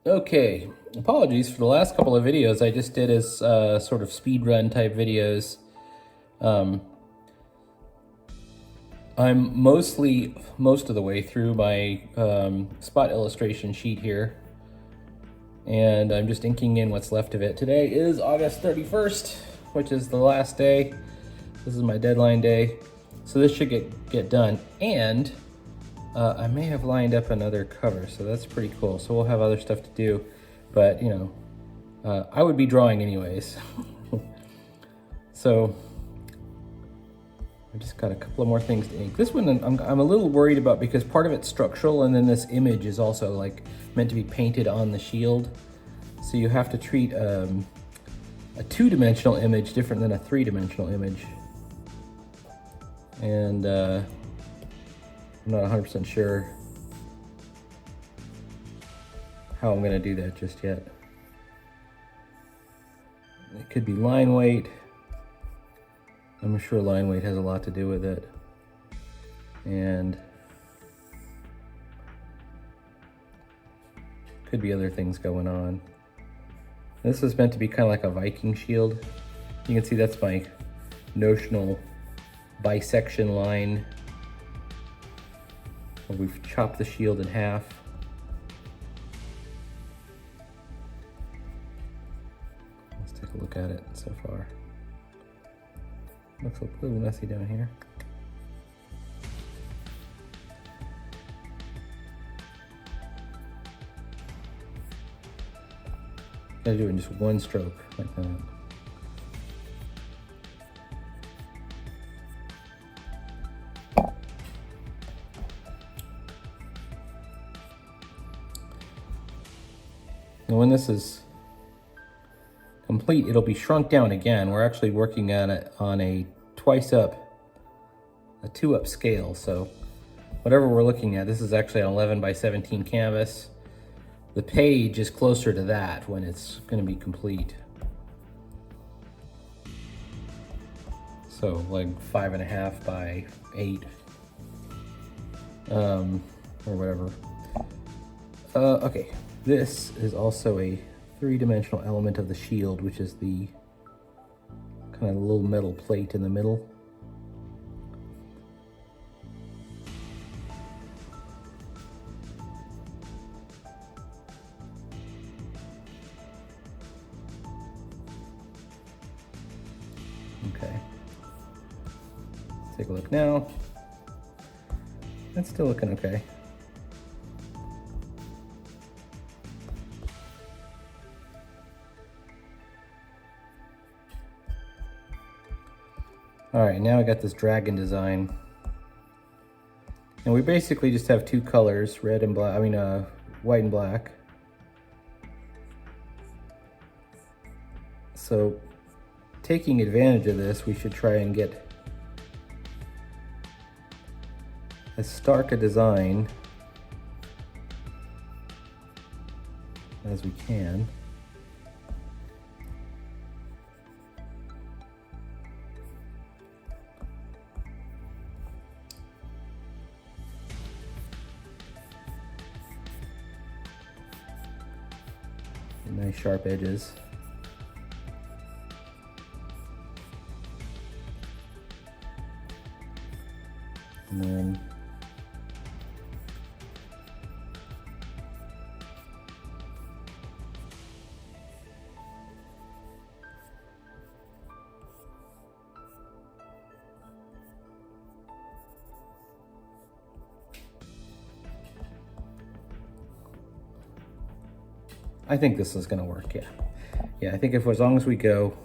Okay, apologies for the last couple of videos I just did as sort of speed run type videos. Um, I'm most of the way through my spot illustration sheet here, and I'm just inking in what's left of it. Today is August 31st, which is the last day. This is my deadline day, so this should get done. And I may have lined up another cover, so that's pretty cool. So we'll have other stuff to do, but you know, I would be drawing anyways. So I just got a couple of more things to ink. This one I'm a little worried about because part of it's structural, and then this image is also like meant to be painted on the shield. So you have to treat a two-dimensional image different than a three-dimensional image. And I'm not 100% sure how I'm gonna do that just yet. It could be line weight. I'm sure line weight has a lot to do with it. And could be other things going on. This is meant to be kind of like a Viking shield. You can see that's my notional bisection line. We've chopped the shield in half. Let's take a look at it so far. Looks a little messy down here. Gotta do it in just one stroke, like that. And when this is complete, it'll be shrunk down again. We're actually working on it on a two up scale. So whatever we're looking at, this is actually an 11 by 17 canvas. The page is closer to that when it's going to be complete. So like 5.5 by 8, or whatever. Okay, this is also a three-dimensional element of the shield, which is the kind of little metal plate in the middle. Okay, take a look now. That's still looking okay. All right, now I got this dragon design. And we basically just have two colors, red and black, white and black. So taking advantage of this, we should try and get as stark a design as we can. Nice sharp edges. And then I think this is gonna work, yeah. Yeah, I think as long as we go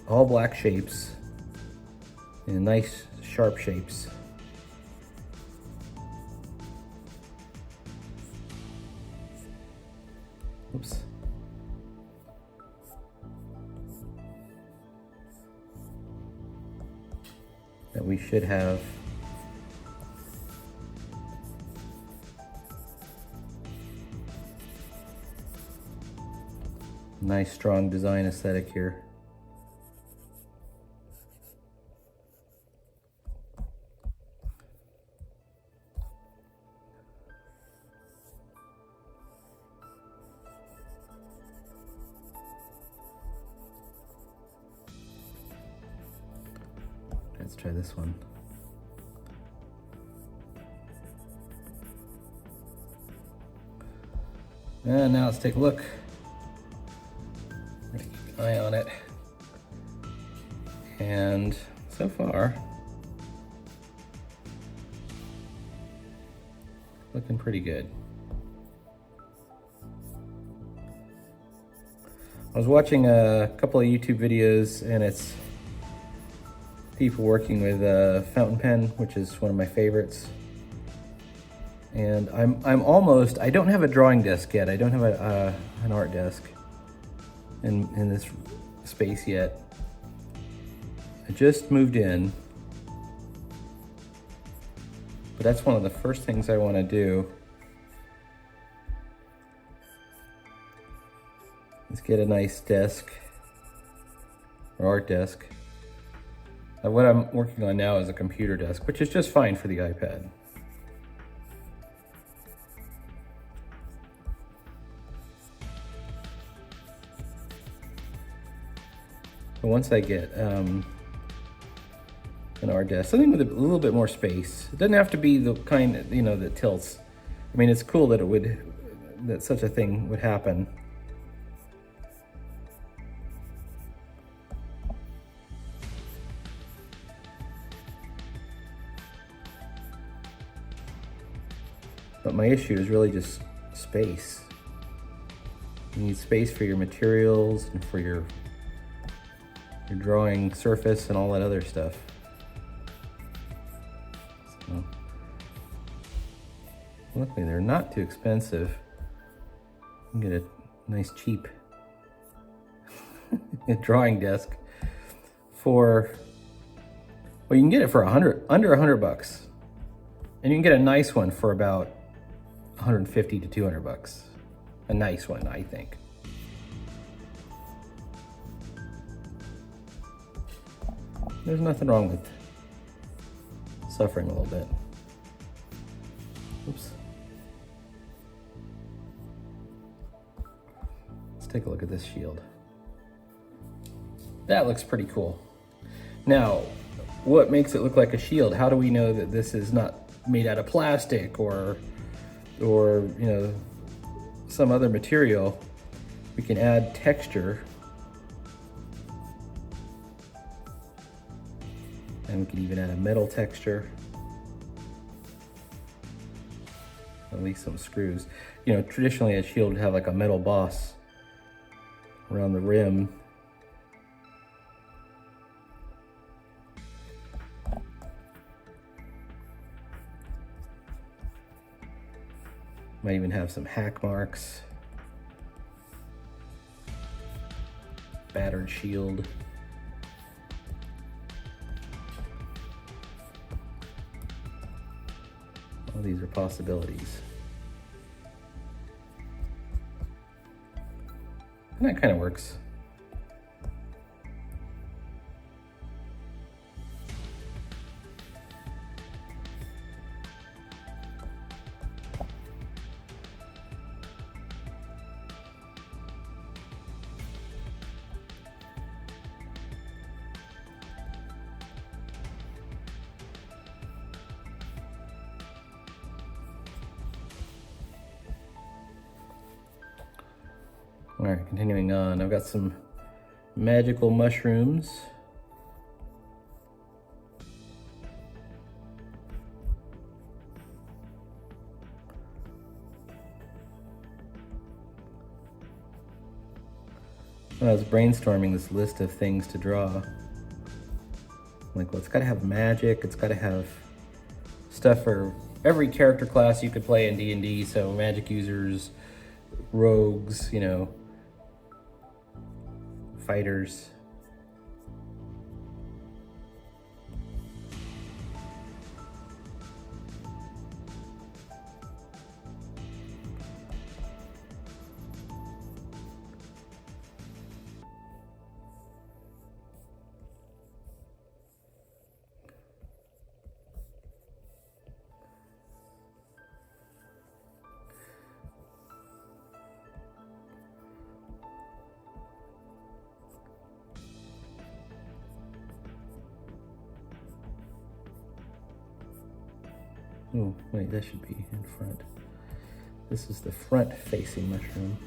all black shapes and nice sharp shapes. Oops. That we should have nice strong design aesthetic here. try this one. And now let's take a look. I'm gonna keep an eye on it. And so far, looking pretty good. I was watching a couple of YouTube videos, and it's people working with a fountain pen, which is one of my favorites. And I'm almost, I don't have a drawing desk yet. I don't have an art desk in this space yet. I just moved in, but that's one of the first things I want to do is get a nice desk or art desk. What I'm working on now is a computer desk, which is just fine for the iPad. But once I get an art desk, something with a little bit more space. It doesn't have to be the kind, that tilts. I mean, it's cool that that such a thing would happen. But my issue is really just space. You need space for your materials and for your drawing surface and all that other stuff. So, luckily they're not too expensive. You can get a nice cheap drawing desk for, well, you can get it for under $100, and you can get a nice one for about 150 to 200 bucks. A nice one, I think. There's nothing wrong with suffering a little bit. Oops. Let's take a look at this shield. That looks pretty cool. Now, what makes it look like a shield? How do we know that this is not made out of plastic or some other material? We can add texture, and we can even add a metal texture, at least some screws. Traditionally a shield would have like a metal boss around the rim. Might even have some hack marks. Battered shield. All these are possibilities. And that kind of works. All right, continuing on, I've got some magical mushrooms. When I was brainstorming this list of things to draw, I'm like, well, it's gotta have magic, it's gotta have stuff for every character class you could play in D&D, so magic users, rogues, fighters. Oh, wait, that should be in front. This is the front facing mushroom.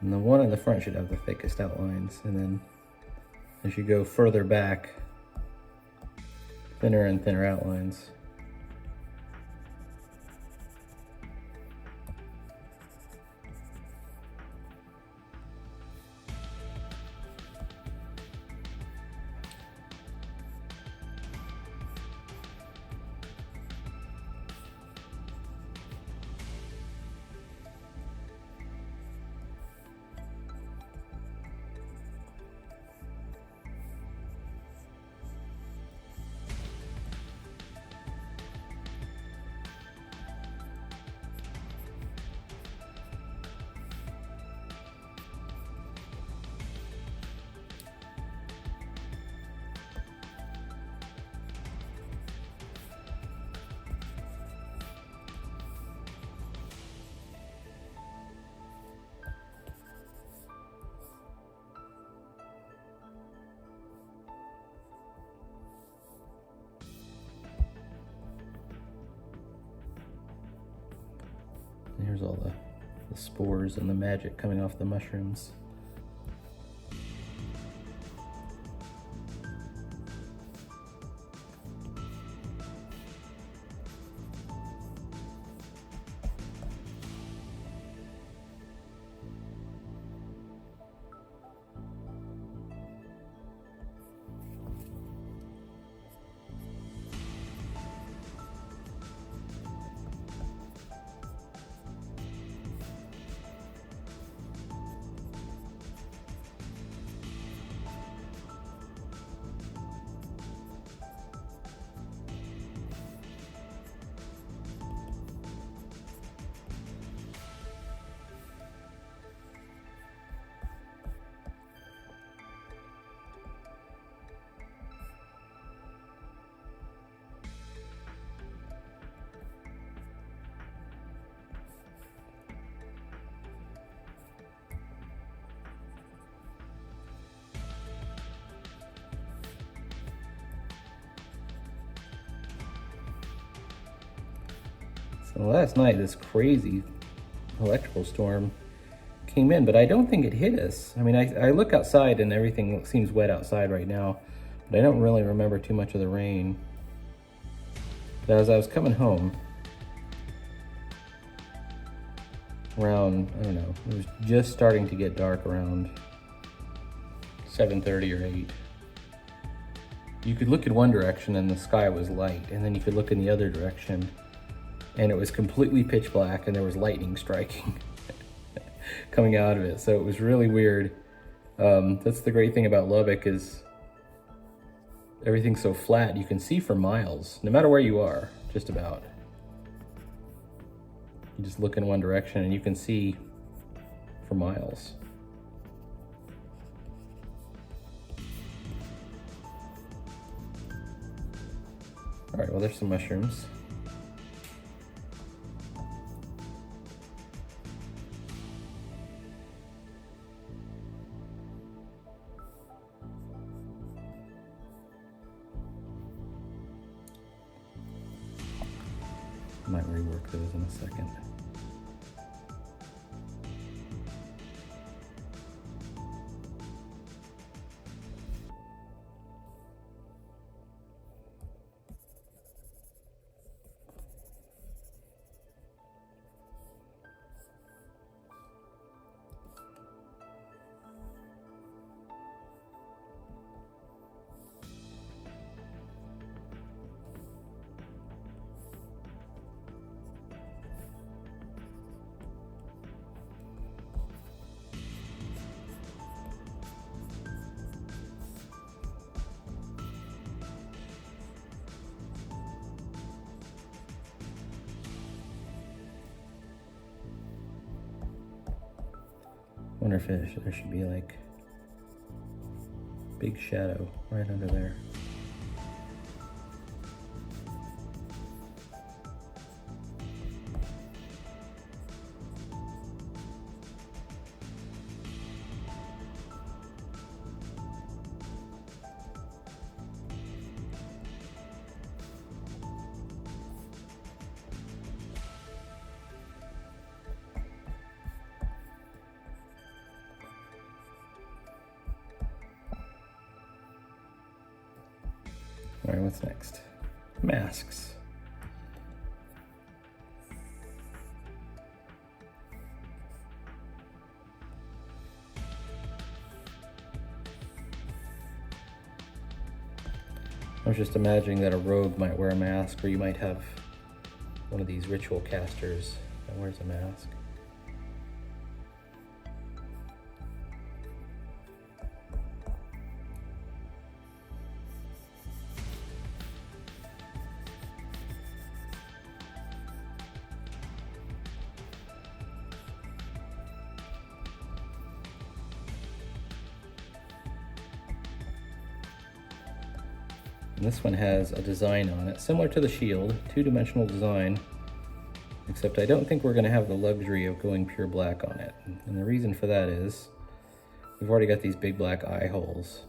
And the one in the front should have the thickest outlines, and then as you go further back, thinner and thinner outlines. And here's all the spores and the magic coming off the mushrooms. So last night, this crazy electrical storm came in, but I don't think it hit us. I mean, I look outside and everything seems wet outside right now, but I don't really remember too much of the rain. But as I was coming home, around, I don't know, it was just starting to get dark around 7:30 or 8. You could look in one direction and the sky was light, and then you could look in the other direction and it was completely pitch black and there was lightning striking coming out of it. So it was really weird. That's the great thing about Lubbock, is everything's so flat. You can see for miles, no matter where you are, just about. You just look in one direction and you can see for miles. All right, well, there's some mushrooms. Might rework those in a second. Wonder if there should be like big shadow right under there. All right, what's next? Masks. I was just imagining that a rogue might wear a mask, or you might have one of these ritual casters that wears a mask. And this one has a design on it, similar to the shield, two-dimensional design, except I don't think we're gonna have the luxury of going pure black on it. And the reason for that is, we've already got these big black eye holes.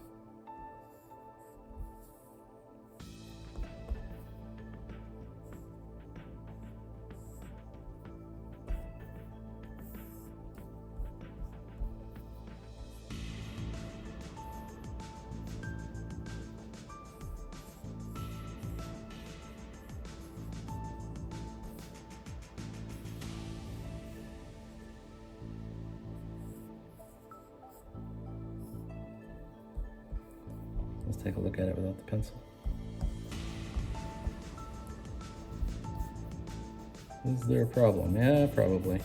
Let's take a look at it without the pencil. Is there a problem? Yeah, probably.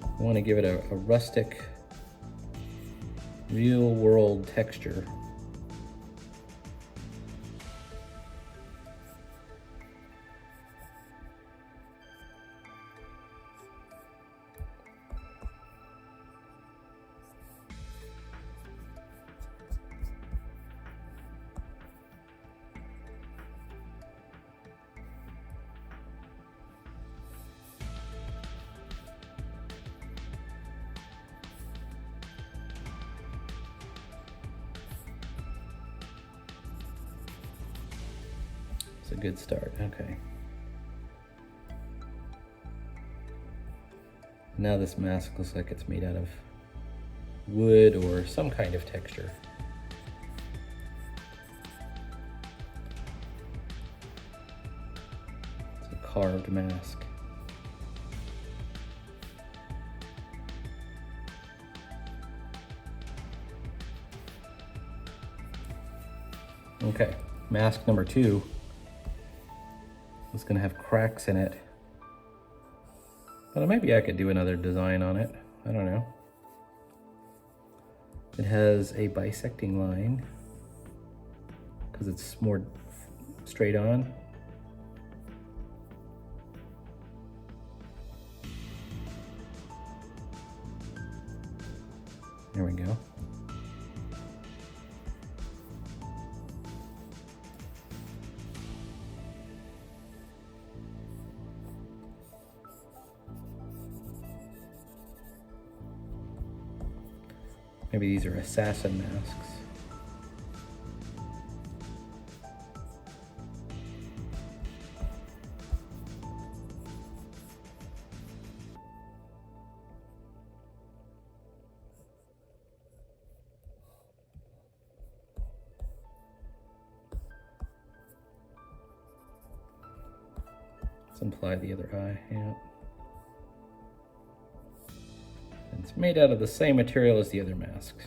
I want to give it a rustic, real-world texture. It's a good start, okay. Now this mask looks like it's made out of wood or some kind of texture. It's a carved mask. Okay, mask number 2. It's gonna have cracks in it. But maybe I could do another design on it. I don't know. It has a bisecting line because it's more straight on. There we go. Maybe these are assassin masks. Let's imply the other eye, yeah. It's made out of the same material as the other masks.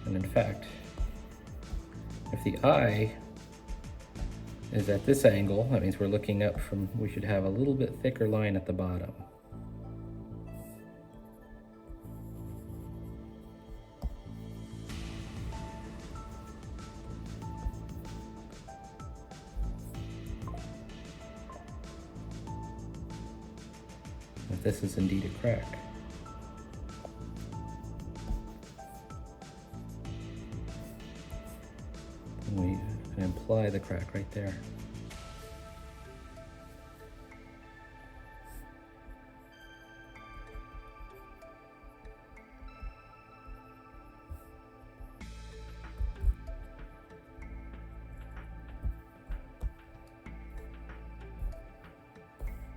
And in fact, if the eye is at this angle, that means we're looking up from, we should have a little bit thicker line at the bottom. if this is indeed a crack. We can imply the crack right there.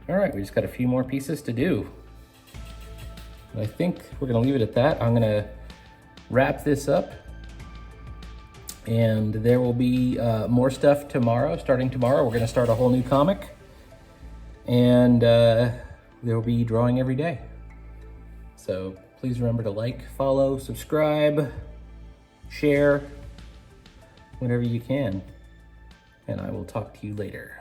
All right, we just got a few more pieces to do. I think we're gonna leave it at that. I'm gonna wrap this up, and there will be more stuff tomorrow. Starting tomorrow, we're gonna start a whole new comic, and there will be drawing every day. So please remember to like, follow, subscribe, share, whatever you can, and I will talk to you later.